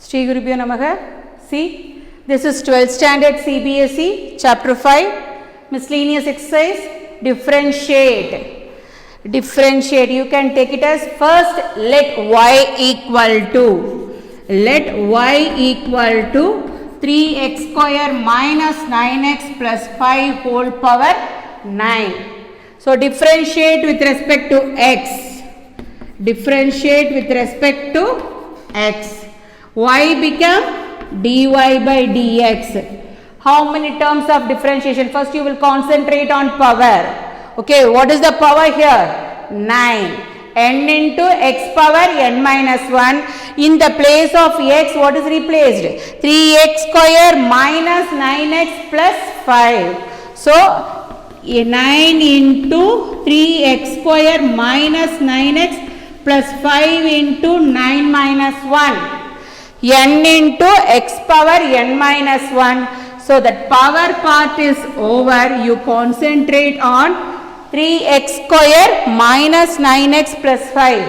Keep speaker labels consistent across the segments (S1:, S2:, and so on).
S1: Shri Gurubhyo Namaha. See, this is 12th standard CBSE, chapter 5, miscellaneous exercise, differentiate. Differentiate, you can take it as first let y equal to 3x square minus 9x plus 5 whole power 9. So, differentiate with respect to x. Differentiate with respect to x. Y become dy by dx. How many terms of differentiation? First you will concentrate on power. Okay, what is the power here? 9. N into x power n minus 1. In the place of x, what is replaced? 3x square minus 9x plus 5. So, 9 into 3x square minus 9x plus 5 into 9 minus 1. N into x power n minus 1. So, that power part is over. You concentrate on 3x square minus 9x plus 5.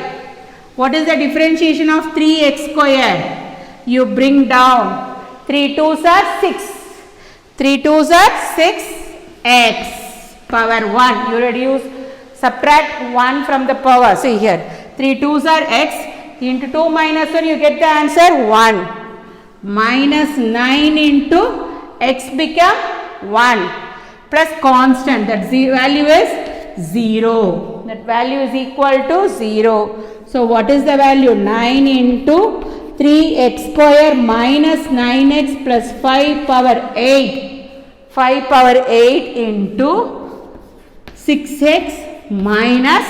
S1: What is the differentiation of 3x square? You bring down 3 2s are 6. 3 2s are 6x power 1. You reduce, subtract 1 from the power. See here, 3 2s are x. Into 2 minus 1 you get the answer 1. Minus 9 into x become 1 plus constant, that value is 0. That value is equal to 0. So, what is the value? 9 into 3x square minus 9x plus 5 power 8. 5 power 8 into 6x minus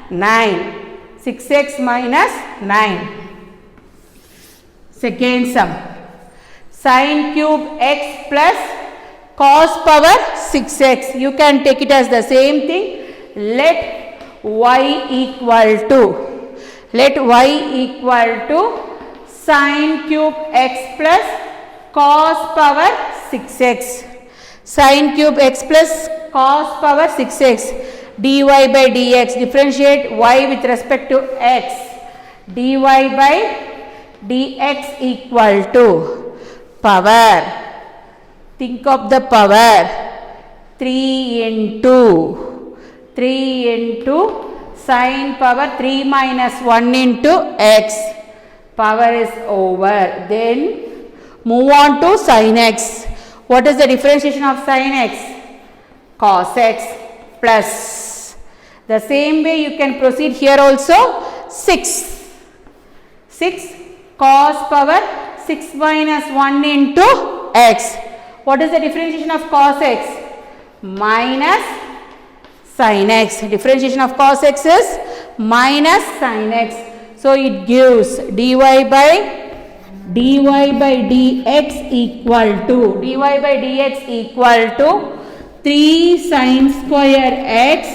S1: 9. 6x minus 9. Second sum. Sin cube x plus cos power 6x. You can take it as the same thing. Let y equal to sin cube x plus cos power 6x. Sin cube x plus cos power 6x. dy by dx, differentiate y with respect to x, dy by dx equal to power, think of the power, 3 into sin power 3 minus 1 into x, power is over. Then move on to sin x. What is the differentiation of sin x? Cos x plus. The same way you can proceed here also, 6 cos power 6 minus 1 into x. What is the differentiation of cos x? Minus sin x. Differentiation of cos x is minus sin x. So, it gives dy by dx equal to 3 sin square x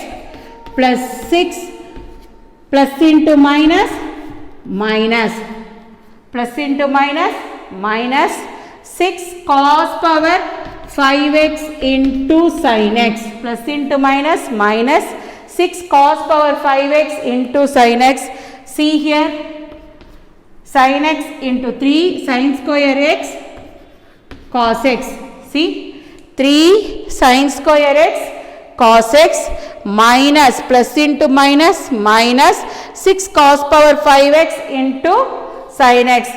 S1: plus 6 plus into minus plus into minus 6 cos power 5x into sin x plus into minus 6 cos power 5x into sin x. See here, sin x into 3 sin square x cos x. See, 3 sin square x cos x minus plus into minus 6 cos power 5x into sin x.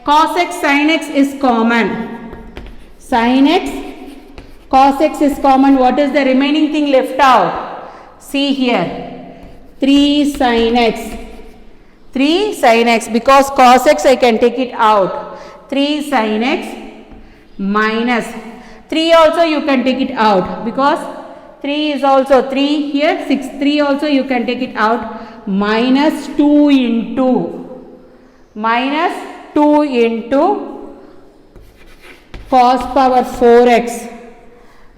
S1: Cos x sin x is common. Sin x cos x is common. What is the remaining thing left out? See here, 3 sin x. 3 sin x, because cos x I can take it out. 3 sin x minus 3 also you can take it out, because 3 is also 3 here, 6, 3 also you can take it out, minus 2 into cos power 4x,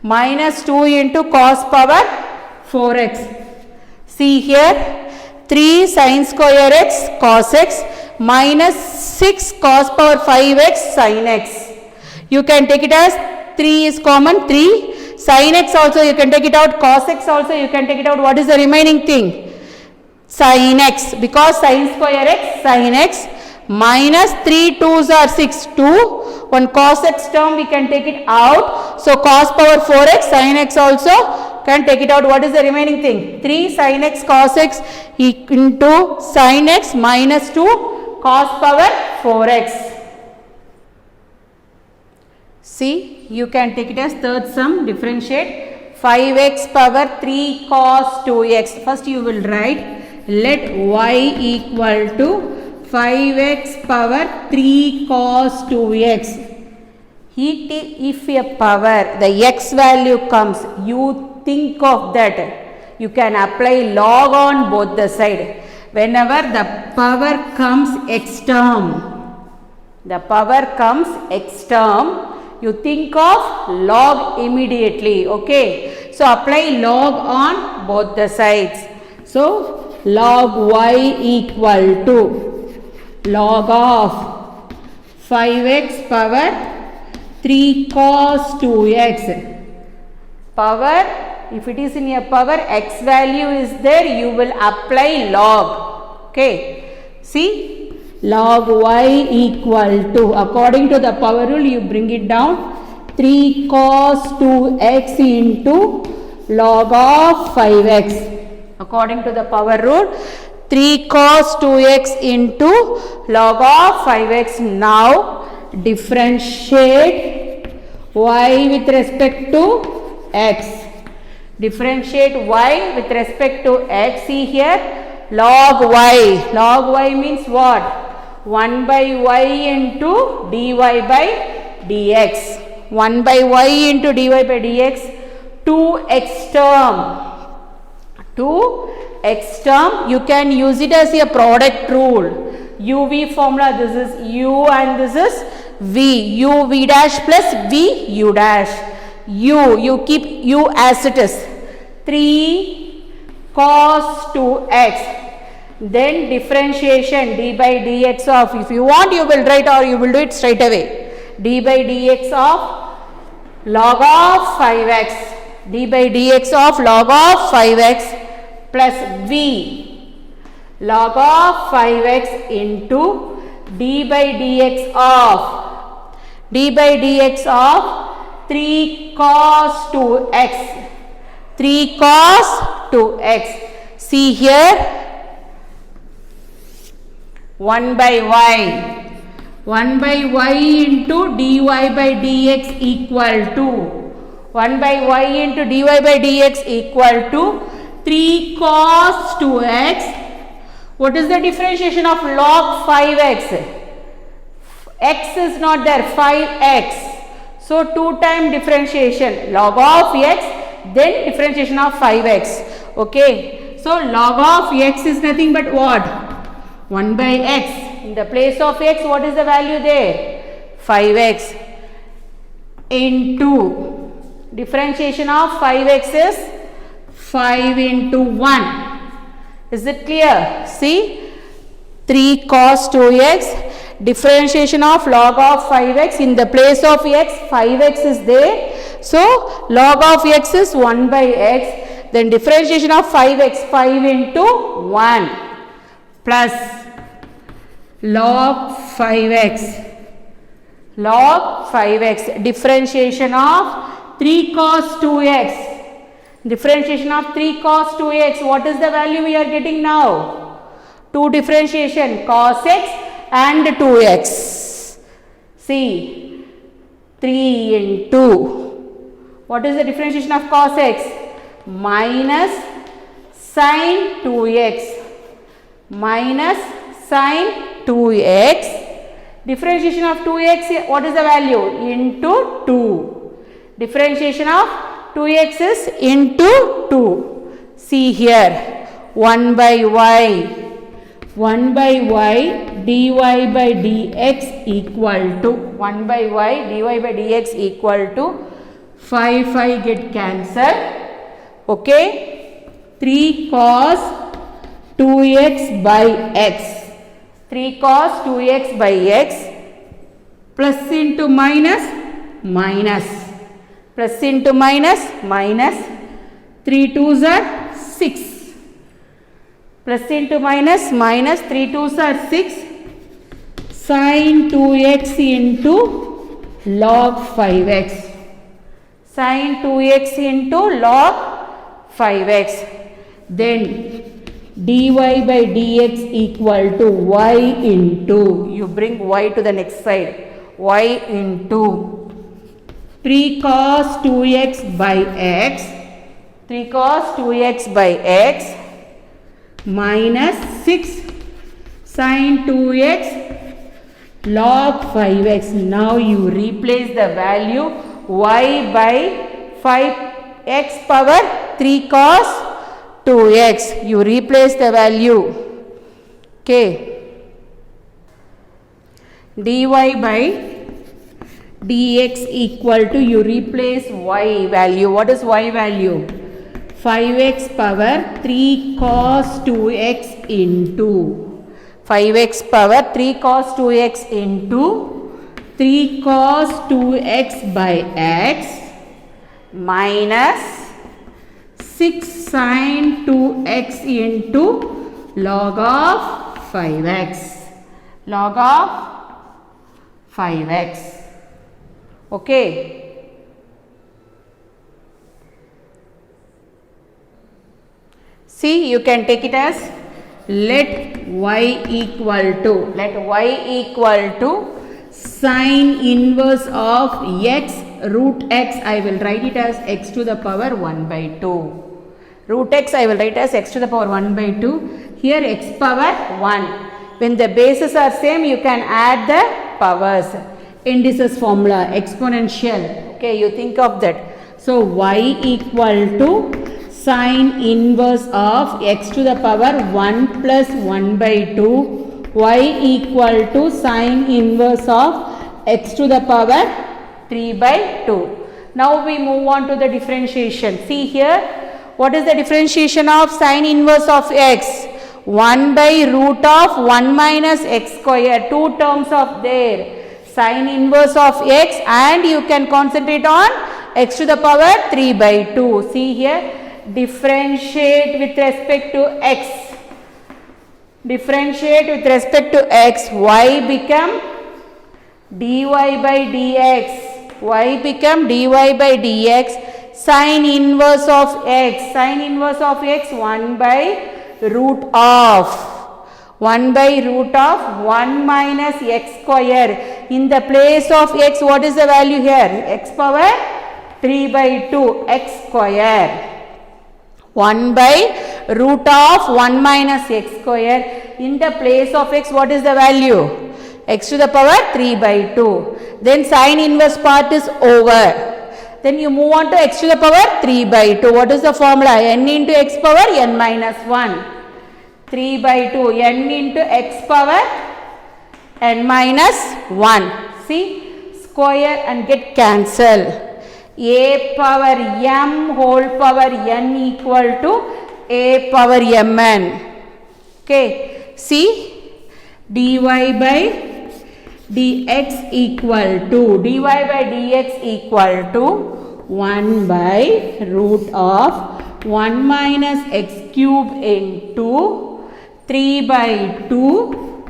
S1: minus 2 into cos power 4x. See here, 3 sin square x cos x minus 6 cos power 5x sin x. You can take it as 3 is common, 3. Sin x also you can take it out, cos x also you can take it out. What is the remaining thing? Sin x, because sin square x sin x minus 3 2s are 6, 2. One cos x term we can take it out. So cos power 4x, sin x also can take it out. What is the remaining thing? 3 sin x cos x into sin x minus 2 cos power 4x. See, you can take it as third sum, differentiate 5x power 3 cos 2x. First you will write, let y equal to 5x power 3 cos 2x. If a power, the x value comes, you think of that. You can apply log on both the side. Whenever the power comes x term, you think of log immediately. Okay. So apply log on both the sides. So log y equal to log of 5x power 3 cos 2x. Power, if it is in a power, x value is there, you will apply log. Okay. See, log y equal to, according to the power rule, you bring it down, 3 cos 2x into log of 5x. According to the power rule, 3 cos 2x into log of 5x. Now differentiate y with respect to x. Differentiate y with respect to x. See here, log y. Log y means what? 1 by y into dy by dx. 1 by y into dy by dx. 2x term. 2x term, you can use it as a product rule. UV formula, this is u and this is v. U v dash plus v u dash. You keep u as it is. 3 cos 2x. Then differentiation d by dx of, if you want you will write or you will do it straight away. D by dx of log of 5x. D by dx of log of 5x plus v log of 5x into d by dx of 3 cos 2x. 3 cos 2x. See here, 1 by y. 1 by y into dy by dx equal to 1 by y into dy by dx equal to 3 cos 2x. What is the differentiation of log 5x? X is not there, 5x. So 2 time differentiation, log of x, then differentiation of 5x. Okay. So log of x is nothing but what? 1 by x. In the place of x, what is the value there? 5x into differentiation of 5x is 5 into 1. Is it clear? See, 3 cos 2x, differentiation of log of 5x, in the place of x, 5x is there. So log of x is 1 by x, then differentiation of 5x, 5 into 1 plus log 5x. Log 5x, differentiation of 3 cos 2x. Differentiation of 3 cos 2x, what is the value we are getting now? 2 differentiation, cos x and 2x. See, 3 into, what is the differentiation of cos x? Minus sin 2x. Minus sin 2x. Differentiation of 2x, what is the value? Into 2. Differentiation of 2x is into 2. See here, 1 by y dy by dx equal to 1 by y dy by dx equal to 5 get cancelled. Okay, 3 cos 2x by x. 3 cos 2x by x plus into minus minus. Plus into minus, minus, 3 2s are 6. Plus into minus, minus, 3 2s are 6. Sin 2x into log 5x. Sin 2x into log 5x. Then dy by dx equal to y into, you bring y to the next side, y into 3 cos 2x by x, 3 cos 2x by x minus 6 sin 2x log 5x. Now you replace the value y by 5x power 3 cos 2x. You replace the value. Okay. Dy by dx equal to, you replace y value. What is y value? 5x power 3 cos 2x into 5x power 3 cos 2x into 3 cos 2x by x minus 6 sin 2x into log of 5x. Log of 5x. Okay. See, you can take it as let y equal to sin inverse of x root x. I will write it as x to the power 1 by 2. Root x I will write as x to the power 1 by 2. Here x power 1. When the bases are same, you can add the powers. Indices formula, exponential. Okay, you think of that. So y equal to sin inverse of x to the power 1 plus 1 by 2. Y equal to sin inverse of x to the power 3 by 2. Now we move on to the differentiation. See here. What is the differentiation of sin inverse of x? 1 by root of 1 minus x square. Two terms of there. Sin inverse of x, and you can concentrate on x to the power 3 by 2. See here. Differentiate with respect to x. Differentiate with respect to x. Y become dy by dx. Y become dy by dx. Sin inverse of x. Sin inverse of x 1 by root of 1 minus x square. In the place of x, what is the value here? X power 3 by 2 x square. 1 by root of 1 minus x square. In the place of x, what is the value? X to the power 3 by 2. Then sin inverse part is over. Then you move on to x to the power 3 by 2. What is the formula? N into x power n minus 1. 3 by 2. N into x power n minus 1. See, square and get cancel. A power m whole power n equal to a power mn. Okay. See, dy by dx equal to 1 by root of 1 minus x cube into 3 by 2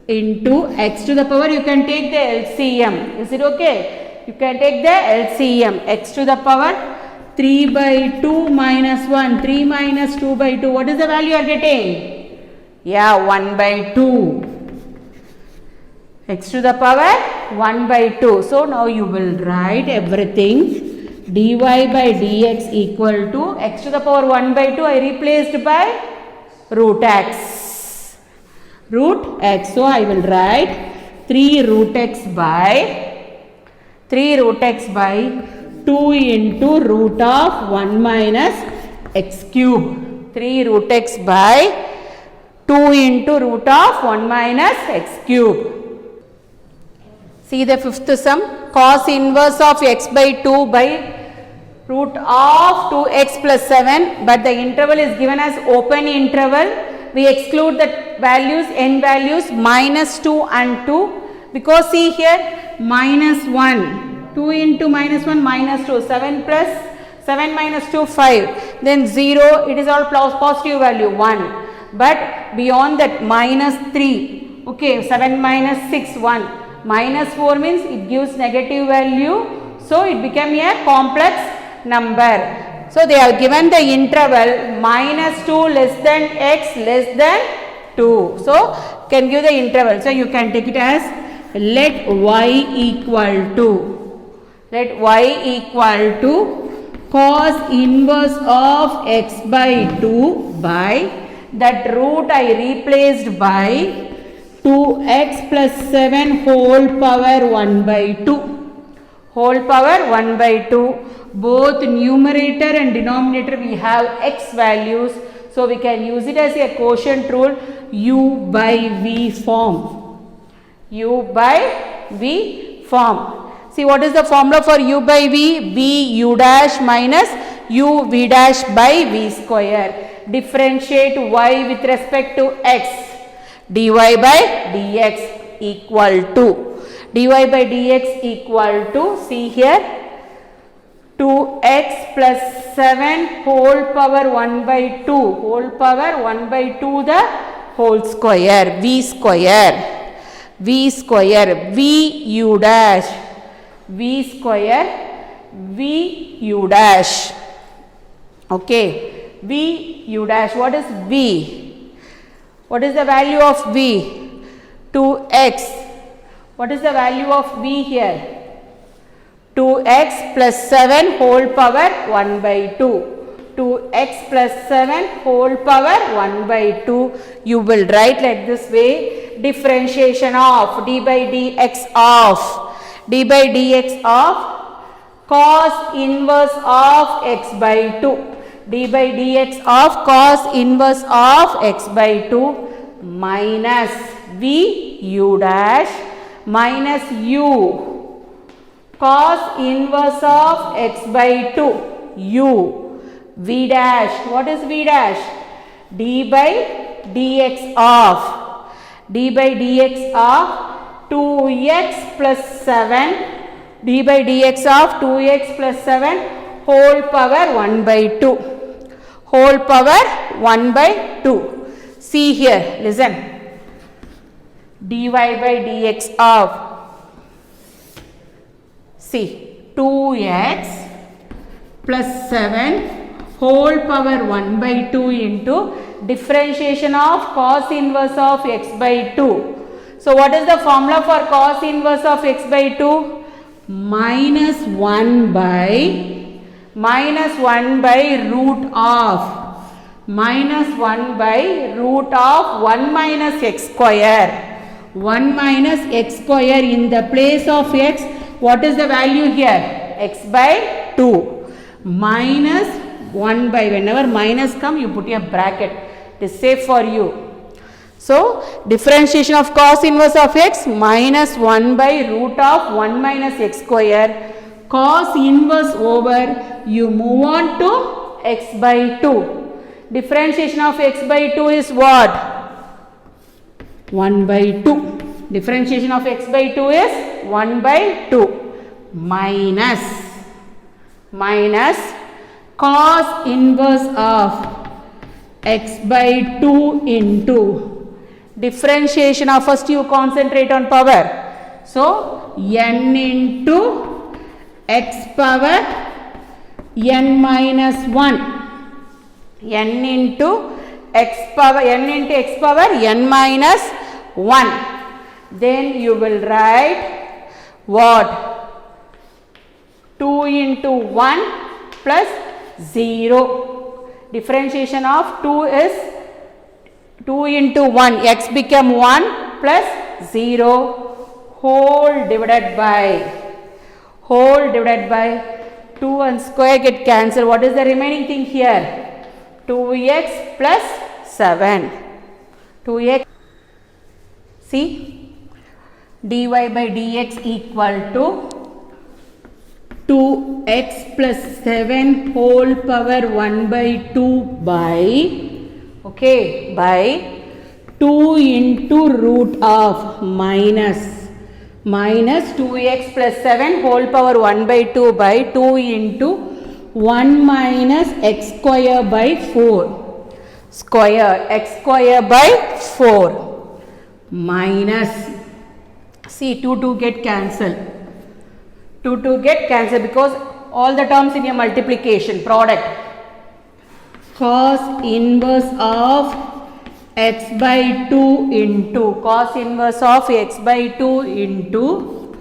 S1: into x to the power. You can take the LCM. Is it okay? You can take the LCM. X to the power 3 by 2 minus 1. 3 minus 2 by 2. What is the value you are getting? Yeah, 1 by 2. X to the power 1 by 2. So now you will write everything. Dy by dx equal to x to the power 1 by 2. I replaced by root x. Root x. So I will write 3 root x by 2 into root of 1 minus x cube. 3 root x by 2 into root of 1 minus x cube. See the fifth sum. Cos inverse of x by 2 by root of 2x plus 7. But the interval is given as open interval. We exclude the values, n values minus 2 and 2. Because see here minus 1. 2 into minus 1 minus 2. 7 plus 7 minus 2 5. Then 0. It is all positive value 1. But beyond that minus 3. Okay, 7 minus 6, 1. Minus 4 means it gives negative value. So, it became a complex number. So, they have given the interval minus 2 less than x less than 2. So, can give the interval. So, you can take it as let y equal to cos inverse of x by 2 by that root I replaced by 2x plus 7 whole power 1 by 2. Whole power 1 by 2. Both numerator and denominator we have x values. So, we can use it as a quotient rule u by v form. U by v form. See what is the formula for u by v? V u dash minus u v dash by v square. Differentiate y with respect to x. Dy by dx equal to. Dy by dx equal to, see here, 2x plus 7 whole power 1 by 2. Whole power 1 by 2 the whole square. V square. V square. V u dash. V square v u dash. Okay, v u dash. What is v? What is the value of v? 2x. What is the value of v here? 2x plus 7 whole power 1 by 2. 2x plus 7 whole power 1 by 2. You will write like this way. Differentiation of d by dx of cos inverse of x by 2. D by dx of cos inverse of x by 2 minus v u dash minus u cos inverse of x by 2 u v dash. What is v dash? D by dx of 2x plus 7, d by dx of 2x plus 7 whole power 1 by 2. Whole power 1 by 2. See here, listen. dy by dx of, see, 2x plus 7 whole power 1 by 2 into differentiation of cos inverse of x by 2. So, what is the formula for cos inverse of x by 2? Minus 1 by root of 1 minus x square. 1 minus x square in the place of x. What is the value here? X by 2 minus 1 by, whenever minus come you put a bracket. It is safe for you. So, differentiation of cos inverse of x minus 1 by root of 1 minus x square. Cos inverse over, you move on to x by 2. Differentiation of x by 2 is what? 1 by 2. Differentiation of x by 2 is 1 by 2 minus cos inverse of x by 2 into differentiation of, first you concentrate on power. So, n into x power n minus 1. n into x power n minus 1. Then you will write what? 2 into 1 plus 0. Differentiation of 2 is 2 into 1, x become 1 plus 0 whole divided by 2 and square get cancelled. What is the remaining thing here? 2x plus 7. 2x. See, dy by dx equal to 2x plus 7 whole power 1 by 2 by, okay, by 2 into root of minus 2x plus 7 whole power 1 by 2 by 2 into 1 minus x square by 4 square, x square by 4 minus, see 2 get cancelled, 2 get cancelled because all the terms in your multiplication product, cos inverse of x by 2 into cos inverse of x by 2 into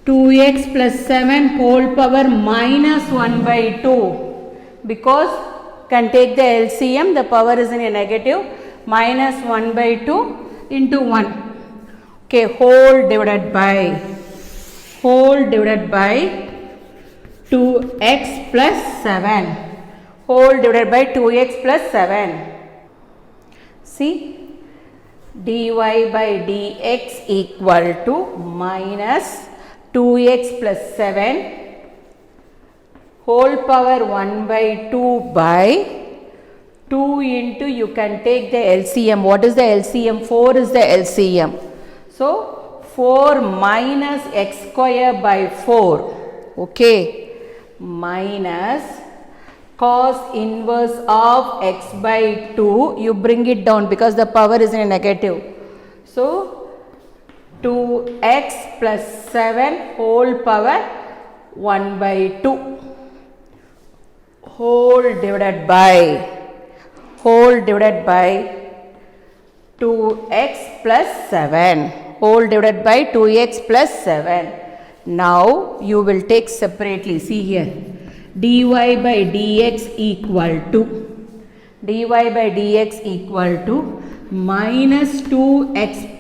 S1: 2x plus 7 whole power minus 1 by 2, because can take the LCM, the power is in a negative, minus 1 by 2 into 1, okay, whole divided by 2x plus 7, whole divided by 2x plus 7. See, dy by dx equal to minus 2x plus 7 whole power 1 by 2 by 2 into, you can take the LCM. What is the LCM? 4 is the LCM. So, 4 minus x square by 4, okay, minus cos inverse of x by 2, you bring it down because the power is in a negative. So, 2x plus 7 whole power 1 by 2 whole divided by 2x plus 7 whole divided by 2x plus 7. Now, you will take separately, see here, dy by dx equal to minus 2x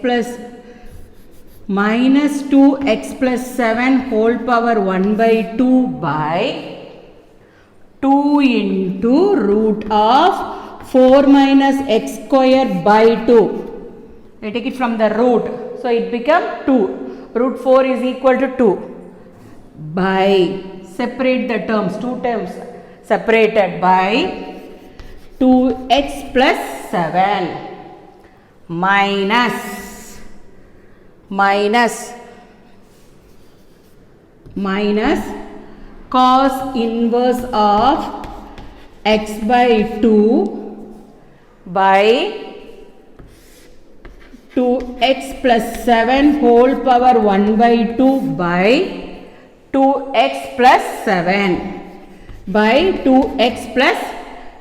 S1: plus 7 whole power 1 by 2 by 2 into root of 4 minus x square by 2. I take it from the root, so it become 2. Root 4 is equal to 2 by, separate the terms, 2 terms separated by 2x plus 7 minus cos inverse of x by 2 by 2x plus 7 whole power 1 by 2 by 2x plus 7 by 2x plus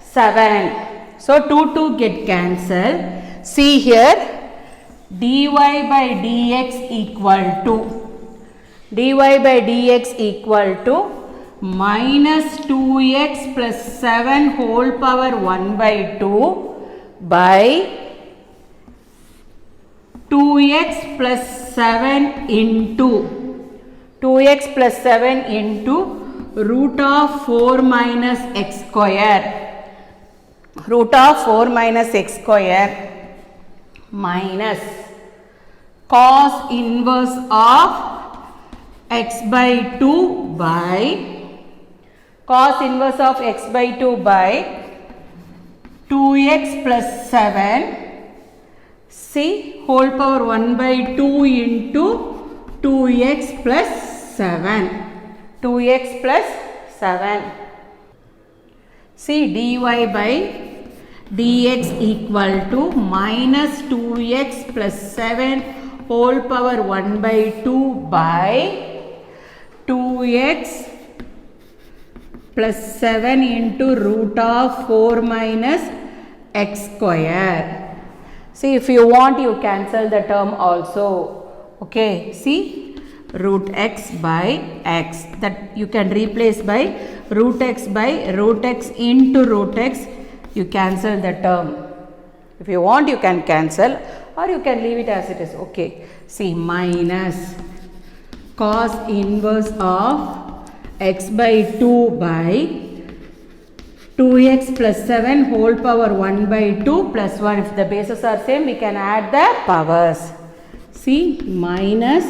S1: 7. So, 2 get cancelled. See here, dy by dx equal to minus 2x plus 7 whole power 1 by 2 by 2x plus 7 into root of 4 minus x square minus cos inverse of x by 2 by 2x plus 7, see, whole power 1 by 2 into 2x plus 7. See, dy by dx equal to minus 2x plus 7 whole power 1 by 2 by 2x plus 7 into root of 4 minus x square. See, if you want, you cancel the term also. Okay, see, root x by x, that you can replace by root x into root x, you cancel the term. If you want, you can cancel, or you can leave it as it is. Okay, see, minus cos inverse of x by 2 by 2x plus 7 whole power 1 by 2 plus 1. If the bases are same, we can add the powers. See, minus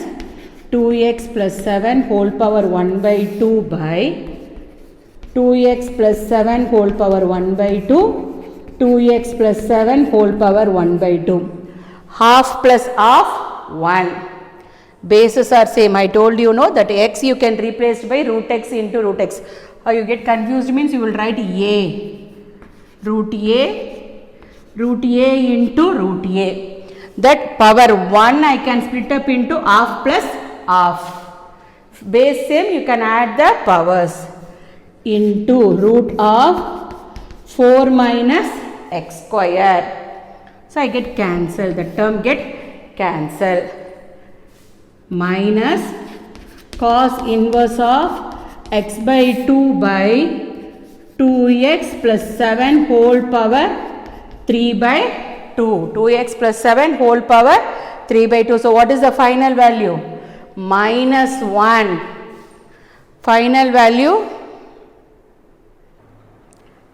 S1: 2x plus 7 whole power 1 by 2 by 2x plus 7 whole power 1 by 2, 2x plus 7 whole power 1 by 2. Half plus half 1. Bases are same. I told you, no, that x you can replace by root x into root x. Or you get confused means you will write a. Root a into root a. that power 1 I can split up into half plus half. Base same, you can add the powers into root of 4 minus x square. So I get cancel, the term get cancel. Minus cos inverse of x by 2 by 2x plus 7 whole power 3 by 2. 2x plus 7 whole power 3 by 2. So what is the final value? Minus 1. Final value,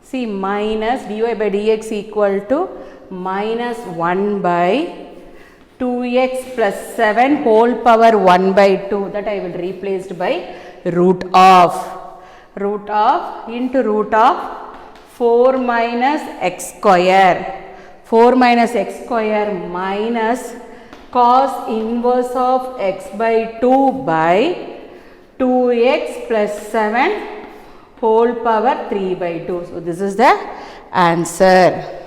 S1: see, minus dy by dx equal to minus 1 by 2x plus 7 whole power 1 by 2. That I will replace by root of into root of 4 minus x square. 4 minus x square minus cos inverse of x by 2 by 2x plus 7 whole power 3 by 2. So this is the answer.